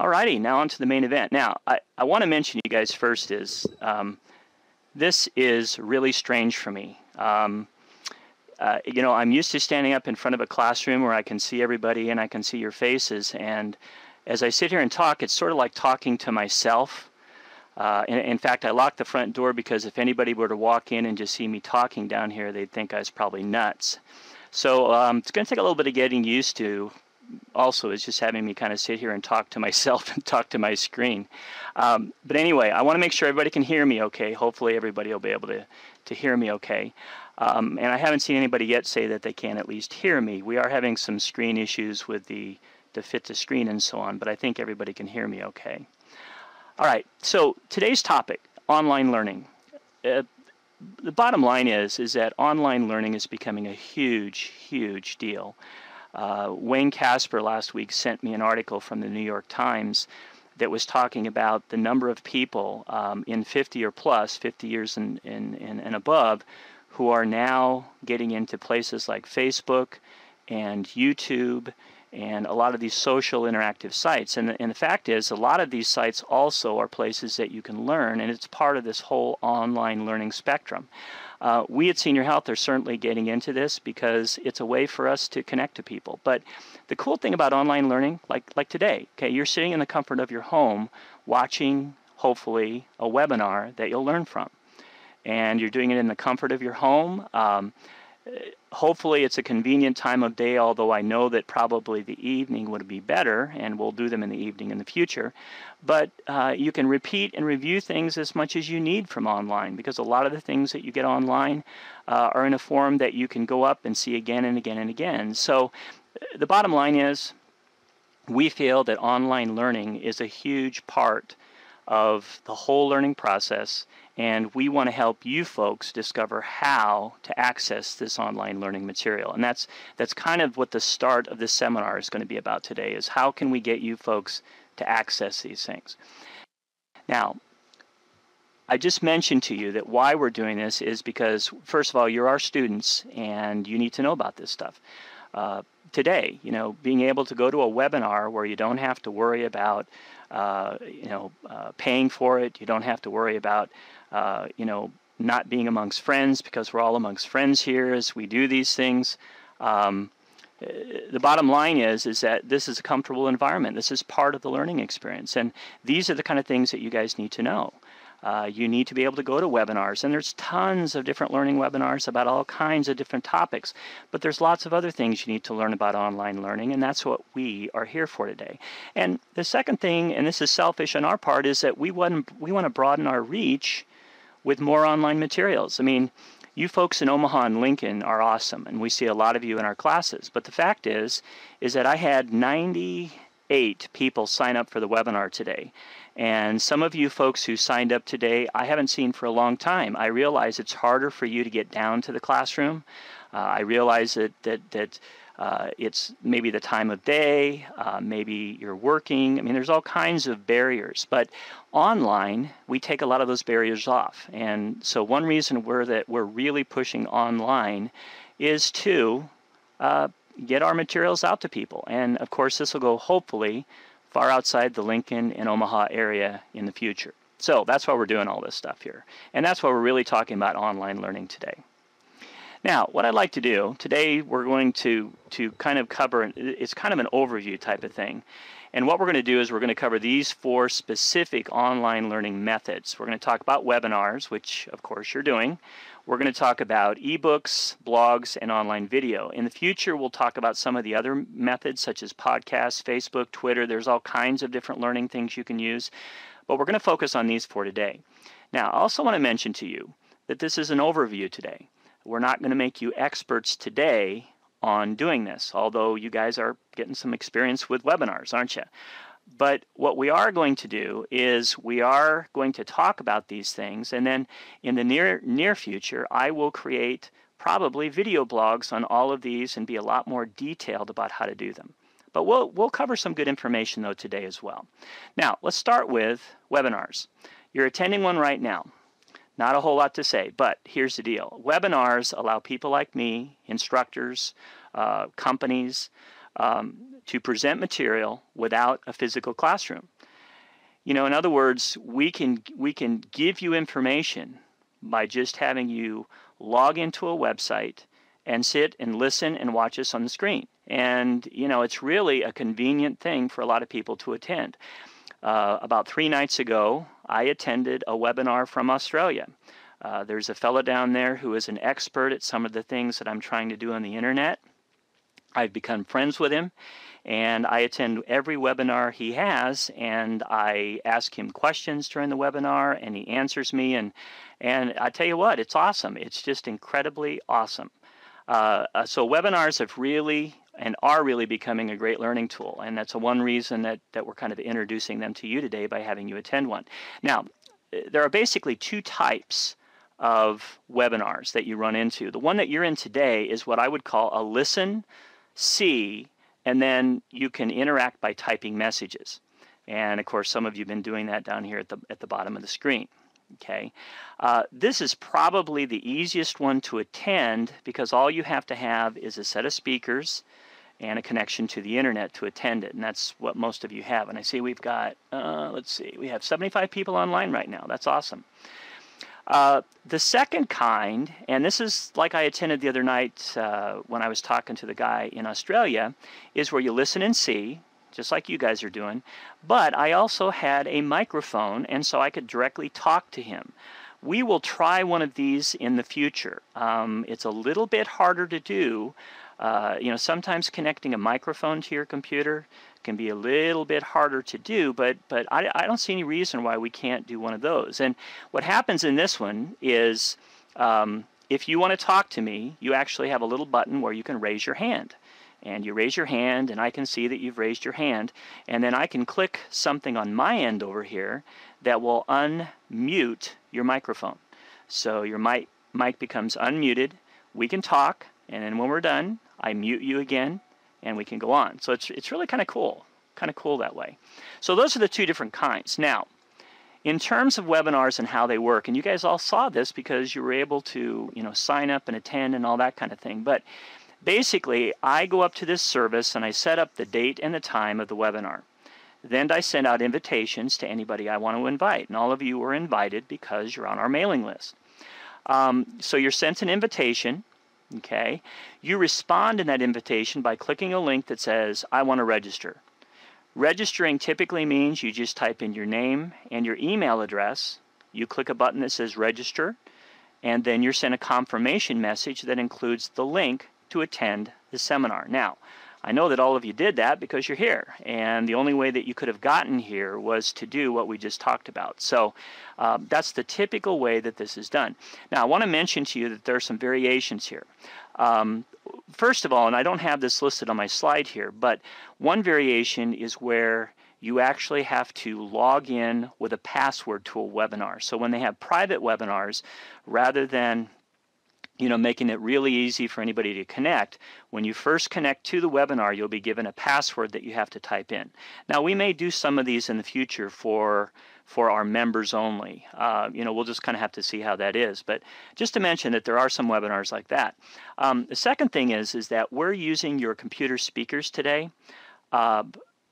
Alrighty, now on to the main event. Now, I want to mention you guys first is, this is really strange for me. You know, I'm used to standing up in front of a classroom where I can see everybody and I can see your faces, and as I sit here and talk, it's sort of like talking to myself. In fact, I locked the front door because if anybody were to walk in and just see me talking down here, they'd think I was probably nuts. So it's going to take a little bit of getting used to. Also, is just having me kind of sit here and talk to myself and talk to my screen. But anyway, I want to make sure everybody can hear me okay. Hopefully everybody will be able to hear me okay. And I haven't seen anybody yet say that they can at least hear me. We are having some screen issues with the fit to screen and so on, but I think everybody can hear me okay. All right, so today's topic, online learning. The bottom line is that online learning is becoming a huge, huge deal. Wayne Casper last week sent me an article from the New York Times that was talking about the number of people in 50 or plus, 50 years and above, who are now getting into places like Facebook and YouTube and a lot of these social interactive sites. And the fact is, a lot of these sites also are places that you can learn, and it's part of this whole online learning spectrum. We at Senior Health are certainly getting into this because it's a way for us to connect to people. But the cool thing about online learning, like today, okay, you're sitting in the comfort of your home watching, hopefully, a webinar that you'll learn from. And you're doing it in the comfort of your home. Hopefully it's a convenient time of day, although I know that probably the evening would be better, and we'll do them in the evening in the future. But you can repeat and review things as much as you need from online, because a lot of the things that you get online are in a form that you can go up and see again and again and again. So the bottom line is, we feel that online learning is a huge part of the whole learning process, and we want to help you folks discover how to access this online learning material. And that's kind of what the start of this seminar is going to be about today, is how can we get you folks to access these things. Now, I just mentioned to you that why we're doing this is because, first of all, you're our students and you need to know about this stuff. Today, you know, being able to go to a webinar where you don't have to worry about paying for it, you don't have to worry about not being amongst friends, because we're all amongst friends here as we do these things. The bottom line is that this is a comfortable environment. This is part of the learning experience, and these are the kind of things that you guys need to know. You need to be able to go to webinars, and there's tons of different learning webinars about all kinds of different topics, but there's lots of other things you need to learn about online learning, and that's what we are here for today. And the second thing, and this is selfish on our part, is that we want to broaden our reach with more online materials. I mean, you folks in Omaha and Lincoln are awesome, and we see a lot of you in our classes, but the fact is that I had 98 people sign up for the webinar today. And some of you folks who signed up today, I haven't seen for a long time. I realize it's harder for you to get down to the classroom. I realize that it's maybe the time of day, maybe you're working. I mean, there's all kinds of barriers. But online, we take a lot of those barriers off. And so one reason we're really pushing online is to get our materials out to people. And of course, this will go hopefully far outside the Lincoln and Omaha area in the future. So that's why we're doing all this stuff here. And that's why we're really talking about online learning today. Now, what I'd like to do, today we're going to kind of cover, it's kind of an overview type of thing. And what we're going to do is we're going to cover these 4 specific online learning methods. We're going to talk about webinars, which of course you're doing. We're going to talk about ebooks, blogs, and online video. In the future, we'll talk about some of the other methods, such as podcasts, Facebook, Twitter. There's all kinds of different learning things you can use. But we're going to focus on these 4 today. Now, I also want to mention to you that this is an overview today. We're not going to make you experts today on doing this, although you guys are getting some experience with webinars, aren't you? But what we are going to do is we are going to talk about these things, and then in the near future, I will create probably video blogs on all of these and be a lot more detailed about how to do them. But we'll cover some good information though today as well. Now, let's start with webinars. You're attending one right now. Not a whole lot to say, but here's the deal. Webinars allow people like me, instructors, companies, to present material without a physical classroom. You know, in other words, we can give you information by just having you log into a website and sit and listen and watch us on the screen. And, you know, it's really a convenient thing for a lot of people to attend. About 3 nights ago, I attended a webinar from Australia. There's a fellow down there who is an expert at some of the things that I'm trying to do on the internet. I've become friends with him, and I attend every webinar he has, and I ask him questions during the webinar, and he answers me, and I tell you what, it's awesome. It's just incredibly awesome. So webinars have really and are really becoming a great learning tool, and that's one reason that we're kind of introducing them to you today by having you attend one. Now, there are basically 2 types of webinars that you run into. The one that you're in today is what I would call a listen, see, and then you can interact by typing messages. And of course, some of you have been doing that down here at the bottom of the screen. Okay, this is probably the easiest one to attend because all you have to have is a set of speakers and a connection to the internet to attend it, and that's what most of you have. And I see we've got, let's see, we have 75 people online right now. That's awesome. The second kind, and this is like I attended the other night when I was talking to the guy in Australia, is where you listen and see, just like you guys are doing, but I also had a microphone, and so I could directly talk to him. We will try one of these in the future. It's a little bit harder to do. You know, sometimes connecting a microphone to your computer can be a little bit harder to do, but I don't see any reason why we can't do one of those. And what happens in this one is if you want to talk to me, you actually have a little button where you can raise your hand. And you raise your hand, and I can see that you've raised your hand, and then I can click something on my end over here that will unmute your microphone. So your mic becomes unmuted, we can talk, and then when we're done, I mute you again, and we can go on. So it's really kind of cool that way. So those are the 2 different kinds. Now, in terms of webinars and how they work, and you guys all saw this because you were able to, you know, sign up and attend and all that kind of thing, but basically, I go up to this service and I set up the date and the time of the webinar. Then I send out invitations to anybody I want to invite, and all of you are invited because you're on our mailing list. So you're sent an invitation, okay? You respond in that invitation by clicking a link that says, I want to register. Registering typically means you just type in your name and your email address, you click a button that says register, and then you're sent a confirmation message that includes the link to attend the seminar. Now, I know that all of you did that because you're here, and the only way that you could have gotten here was to do what we just talked about. So that's the typical way that this is done. Now, I want to mention to you that there are some variations here. First of all, and I don't have this listed on my slide here, but one variation is where you actually have to log in with a password to a webinar. So when they have private webinars, rather than making it really easy for anybody to connect, when you first connect to the webinar, you'll be given a password that you have to type in. Now, we may do some of these in the future for our members only. We'll just kind of have to see how that is. But just to mention that there are some webinars like that. The second thing is that we're using your computer speakers today.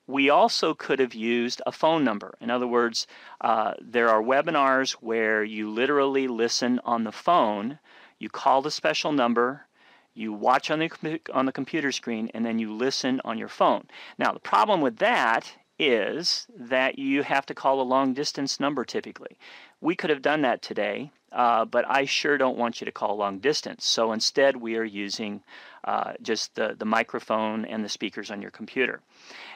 We also could have used a phone number. In other words, there are webinars where you literally listen on the phone. You call the special number, you watch on the computer screen, and then you listen on your phone. Now, the problem with that is that you have to call a long-distance number typically. We could have done that today, but I sure don't want you to call long distance. So instead, we are using just the microphone and the speakers on your computer.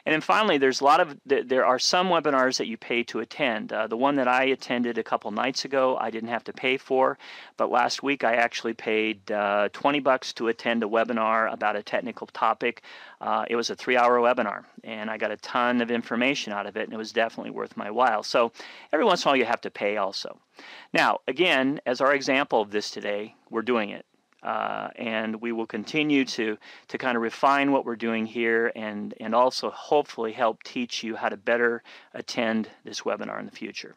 And then finally, there are some webinars that you pay to attend. The one that I attended a couple nights ago, I didn't have to pay for, but last week I actually paid $20 to attend a webinar about a technical topic. It was a 3-hour webinar, and I got a ton of information out of it, and it was definitely worth my while. So every once in a while, you have to pay also. Now, again, as our example of this today, we're doing it. And we will continue to kind of refine what we're doing here and also hopefully help teach you how to better attend this webinar in the future.